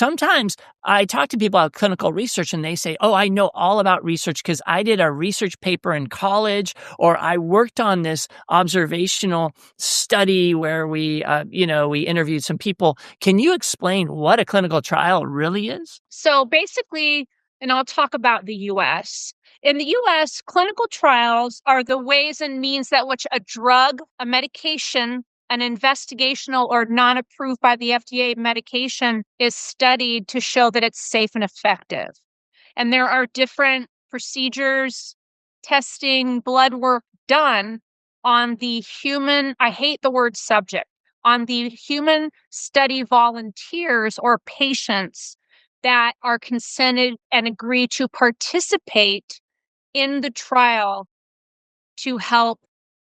sometimes I talk to people about clinical research and they say, oh, I know all about research because I did a research paper in college, or I worked on this observational study where we interviewed some people. Can you explain what a clinical trial really is? So basically, and I'll talk about the US. In the US, clinical trials are the ways and means that which a drug, a medication, an investigational or non approved by the FDA medication is studied to show that it's safe and effective. And there are different procedures, testing, blood work done on the human, I hate the word subject, on the human study volunteers or patients that are consented and agree to participate in the trial to help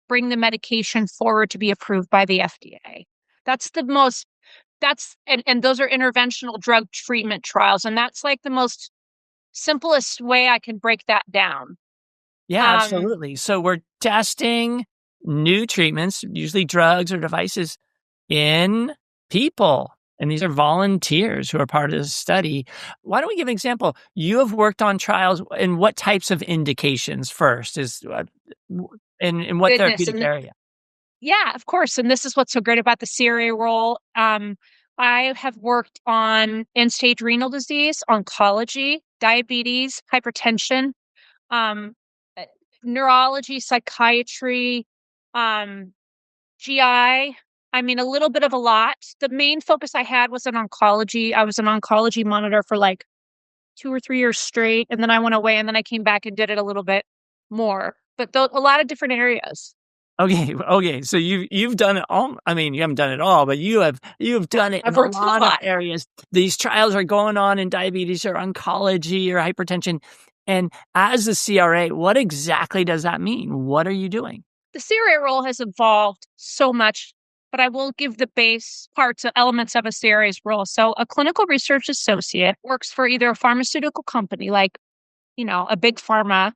bring the medication forward to be approved by the FDA. That's the most, and those are interventional drug treatment trials. And that's like the most simplest way I can break that down. Yeah, Um, absolutely. So we're testing new treatments, usually drugs or devices, in people. And these are volunteers who are part of the study. Why don't we give an example? You have worked on trials in what types of indications first? In what Goodness. therapeutic And area? yeah, of course. And this is what's so great about the CRA role. I have worked on end stage renal disease, oncology, diabetes, hypertension, um, uh, neurology, psychiatry, um, GI. I mean, a little bit of a lot. The main focus I had was in oncology. I was an oncology monitor for like 2 or 3 years straight. And then I went away and then I came back and did it a little bit more, but a lot of different areas. Okay. So you've done it all. I mean, you haven't done it all, but you've done it in I've a worked in a lot of lot. areas. These trials are going on in diabetes or oncology or hypertension. And as a CRA, what exactly does that mean? What are you doing? The CRA role has evolved so much, but I will give the base parts and elements of a CRA's role. So a clinical research associate works for either a pharmaceutical company like, a big pharma,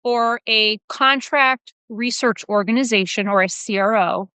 or a contract research organization or a CRO.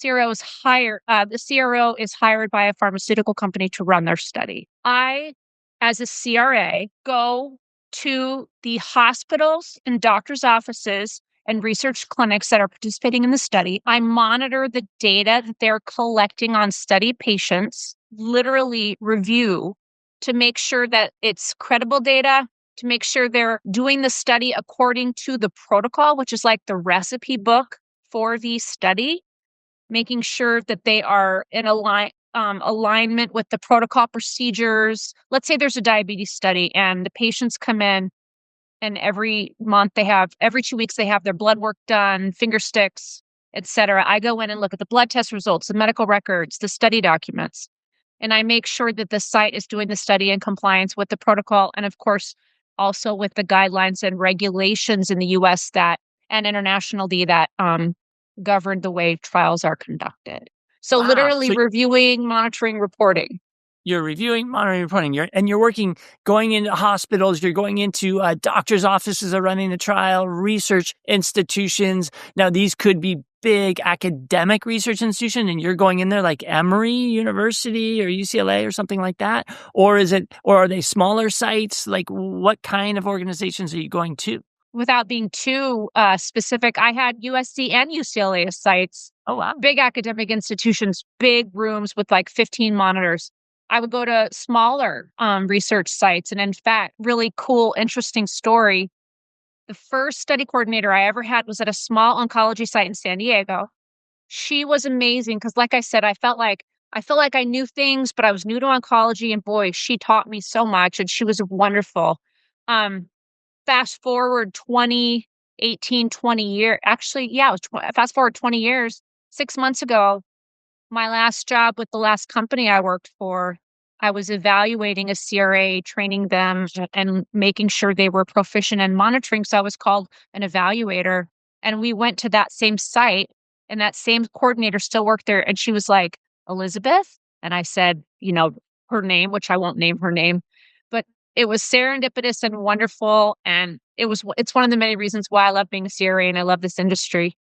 The CRO is hired by a pharmaceutical company to run their study. I, as a CRA, go to the hospitals and doctors' offices and research clinics that are participating in the study. I monitor the data that they're collecting on study patients, literally review to make sure that it's credible data, to make sure they're doing the study according to the protocol, which is like the recipe book for the study, making sure that they are in alignment with the protocol procedures. Let's say there's a diabetes study and the patients come in and every 2 weeks they have their blood work done, finger sticks, etc. I go in and look at the blood test results, the medical records, the study documents, and I make sure that the site is doing the study in compliance with the protocol and of course also with the guidelines and regulations in the US that and internationally that govern the way trials are conducted. So Wow. literally So reviewing, monitoring, reporting. you're reviewing, monitoring, reporting. You're working, going into hospitals. You're going into doctors' offices are running the trial, research institutions. Now, these could be big academic research institutions, and you're going in there like Emory University or UCLA or something like that, or are they smaller sites? Like, what kind of organizations are you going to? Without being too specific, I had USC and UCLA as sites, Oh, wow. big academic institutions, big rooms with like 15 monitors. I would go to smaller research sites. And in fact, really cool, interesting story. The first study coordinator I ever had was at a small oncology site in San Diego. She was amazing because, like I said, I felt like I knew things, but I was new to oncology, and boy, she taught me so much, and she was wonderful. Um, Fast forward 20 years, actually, yeah, fast forward 20 years, 6 months ago, my last job with the last company I worked for, I was evaluating a CRA, training them and making sure they were proficient in monitoring. So I was called an evaluator. And we went to that same site, and that same coordinator still worked there. And she was like, Elizabeth? And I said, her name, which I won't name her name, but it was serendipitous and wonderful. And it's one of the many reasons why I love being a CRA and I love this industry.